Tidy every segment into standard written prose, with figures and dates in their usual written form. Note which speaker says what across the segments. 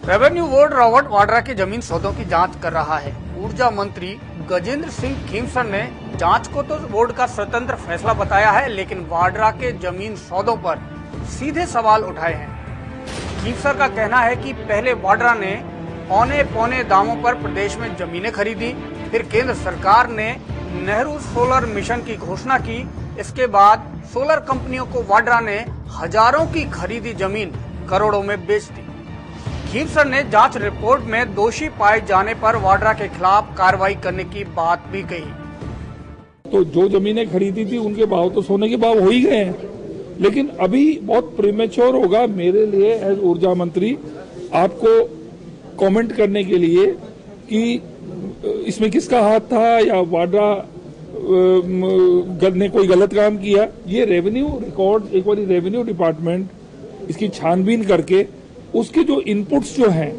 Speaker 1: Revenue board Robert Vadra की जमीन सौदों की जांच कर रहा है। ऊर्जा मंत्री गजेंद्र सिंह खीमसर ने जांच को तो बोर्ड का स्वतंत्र फैसला बताया है, लेकिन वाड्रा के जमीन सौदों पर सीधे सवाल उठाए हैं। खीमसर का कहना है कि पहले वाड्रा ने औने पौने दामों पर प्रदेश में जमीनें खरीदी, फिर केंद्र सरकार ने नेहरू सोलर मिशन की घोषणा की। इसके बाद सोलर कंपनियों को वाड्रा ने हजारों की खरीदी जमीन करोड़ों में बेच दी। खीमसर ने जांच रिपोर्ट में दोषी पाए जाने पर वाड्रा के खिलाफ कार्रवाई करने की बात भी कही।
Speaker 2: तो जो जमीनें खरीदी थी उनके भाव तो सोने के भाव हो ही गए हैं, लेकिन अभी बहुत प्रीमेच्योर होगा मेरे लिए एज ऊर्जा मंत्री आपको कमेंट करने के लिए कि इसमें किसका हाथ था या वाड्रा ने कोई गलत काम किया। ये रेवेन्यू रिकॉर्ड एक बार रेवेन्यू डिपार्टमेंट इसकी छानबीन करके उसके जो इनपुट्स जो हैं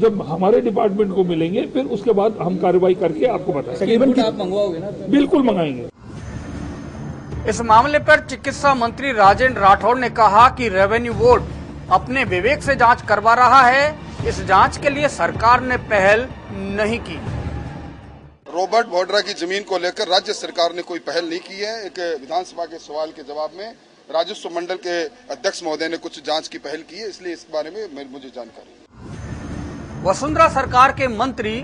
Speaker 2: जब हमारे डिपार्टमेंट को मिलेंगे फिर उसके बाद हम कार्रवाई करके आपको बताएंगे।
Speaker 3: आप मंगवाओगे ना?
Speaker 2: बिल्कुल मंगाएंगे।
Speaker 1: इस मामले पर चिकित्सा मंत्री राजेंद्र राठौड़ ने कहा कि रेवेन्यू बोर्ड अपने विवेक से जांच करवा रहा है। इस जांच के लिए सरकार ने पहल नहीं की।
Speaker 4: रॉबर्ट वाड्रा की जमीन को लेकर राज्य सरकार ने कोई पहल नहीं की है। एक विधानसभा के सवाल के जवाब में राजस्व मंडल के अध्यक्ष महोदय ने कुछ जांच की पहल की है, इसलिए इस बारे में मुझे जानकारी।
Speaker 1: वसुंधरा सरकार के मंत्री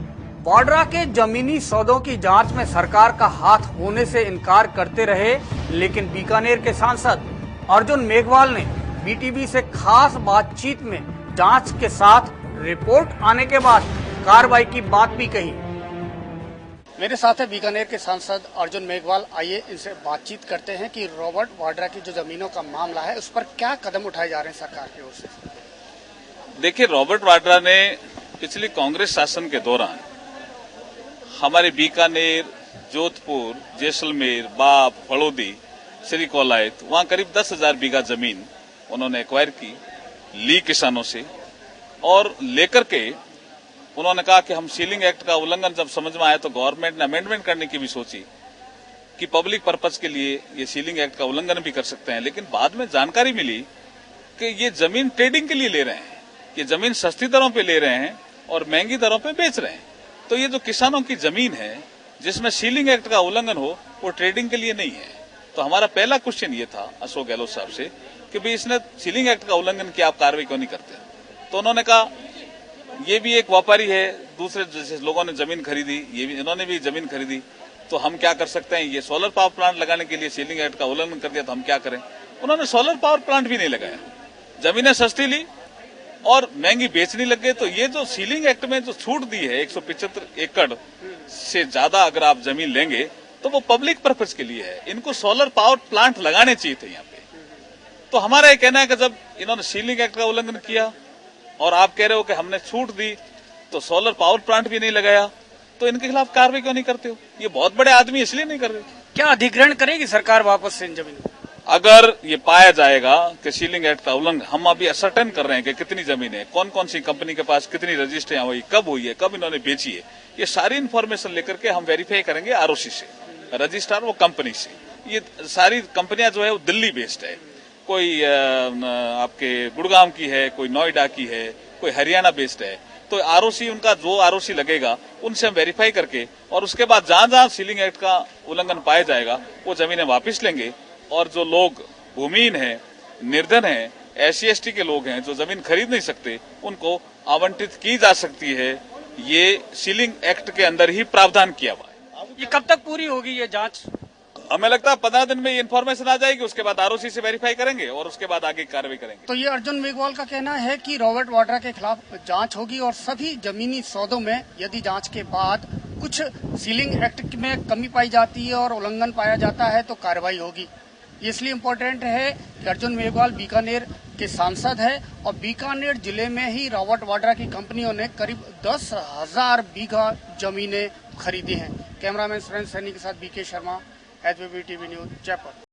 Speaker 1: वाड्रा के जमीनी सौदों की जांच में सरकार का हाथ होने से इनकार करते रहे, लेकिन बीकानेर के सांसद अर्जुन मेघवाल ने बीटीवी से खास बातचीत में जांच के साथ रिपोर्ट आने के बाद कार्रवाई की बात भी कही। मेरे साथ है बीकानेर के सांसद अर्जुन मेघवाल। आइए इनसे बातचीत करते हैं कि रॉबर्ट वाड्रा की जो जमीनों का मामला है उस पर क्या कदम उठाए जा रहे हैं सरकार की ओर से।
Speaker 5: देखिए, रॉबर्ट वाड्रा ने पिछली कांग्रेस शासन के दौरान हमारे बीकानेर, जोधपुर, जैसलमेर, बाप, हड़ौदी, श्री कोलायत वहां करीब 10,000 बीघा जमीन उन्होंने एक्वायर की, ली किसानों से और लेकर के उन्होंने कहा कि हम सीलिंग एक्ट का उल्लंघन जब समझ में आया तो गवर्नमेंट ने अमेंडमेंट करने की भी सोची कि पब्लिक पर्पज के लिए ये सीलिंग एक्ट का उल्लंघन भी कर सकते हैं। लेकिन बाद में जानकारी मिली कि ये जमीन ट्रेडिंग के लिए ले रहे हैं, ये जमीन सस्ती दरों पे ले रहे हैं और महंगी दरों पे बेच रहे हैं। तो ये जो किसानों की जमीन है जिसमें सीलिंग एक्ट का उल्लंघन हो वो ट्रेडिंग के लिए नहीं है। तो हमारा पहला क्वेश्चन ये था अशोक गहलोत साहब से कि भाई इसने सीलिंग एक्ट का उल्लंघन किया, आप कार्रवाई क्यों नहीं करते? तो उन्होंने कहा ये भी एक व्यापारी है, दूसरे जैसे लोगों ने जमीन खरीदी, ये भी इन्होंने भी जमीन खरीदी, तो हम क्या कर सकते हैं? ये सोलर पावर प्लांट लगाने के लिए सीलिंग एक्ट का उल्लंघन कर दिया तो हम क्या करें? उन्होंने सोलर पावर प्लांट भी नहीं लगाया, जमीनें सस्ती ली और महंगी बेचने लग गए। तो ये जो सीलिंग एक्ट में जो छूट दी है 175 एकड़ से ज्यादा अगर आप जमीन लेंगे तो वो पब्लिक पर्पज के लिए है। इनको सोलर पावर प्लांट लगाने चाहिए थे यहाँ पे। तो हमारा ये कहना है कि जब इन्होंने सीलिंग एक्ट का उल्लंघन किया और आप कह रहे हो कि हमने छूट दी तो सोलर पावर प्लांट भी नहीं लगाया, तो इनके खिलाफ कार्रवाई क्यों नहीं करते हो? ये बहुत बड़े आदमी इसलिए नहीं कर रहे।
Speaker 1: क्या अधिग्रहण करेगी सरकार वापस से इन जमीनों?
Speaker 5: अगर ये पाया जाएगा कि सीलिंग एक्ट का उल्लंघन, हम अभी असर्टेन कर रहे हैं कि कितनी जमीन है, कौन कौन सी कंपनी के पास कितनी रजिस्ट्रियां हुई, कब हुई है, कब इन्होंने बेची है, ये सारी इन्फॉर्मेशन लेकर के हम वेरीफाई करेंगे आरओसी से, रजिस्ट्रार वो कंपनी से। ये सारी कंपनियां जो है वो दिल्ली बेस्ड है, कोई आपके गुड़गांव की है, कोई नोएडा की है, कोई हरियाणा बेस्ड है। तो आरओसी उनका जो आरओसी लगेगा उनसे हम वेरीफाई करके और उसके बाद जहां जहां सीलिंग एक्ट का उल्लंघन पाया जाएगा वो जमीनें वापस लेंगे और जो लोग भूमिहीन हैं, निर्धन हैं, SC ST के लोग हैं जो जमीन खरीद नहीं सकते उनको आवंटित की जा सकती है। ये सीलिंग एक्ट के अंदर ही प्रावधान किया हुआ है।
Speaker 1: ये कब तक पूरी होगी ये जांच?
Speaker 5: हमें लगता है 15 दिन में ये इन्फॉर्मेशन आ जाएगी, उसके बाद आरओसी से वेरीफाई करेंगे और उसके बाद आगे कार्रवाई करेंगे।
Speaker 1: तो ये अर्जुन मेघवाल का कहना है कि रॉबर्ट वाड्रा के खिलाफ जांच होगी और सभी जमीनी सौदों में यदि जांच के बाद कुछ सीलिंग एक्ट में कमी पाई जाती है और उल्लंघन पाया जाता है तो कार्रवाई होगी। इसलिए इम्पोर्टेंट है कि अर्जुन मेघवाल बीकानेर के सांसद है और बीकानेर जिले में ही रॉबर्ट वाड्रा की कंपनियों ने करीब 10,000 बीघा जमीनें खरीदी हैं। कैमरामैन सुरेंद्र सैनी के साथ BK Sharma, HBB TV news, Jaipur.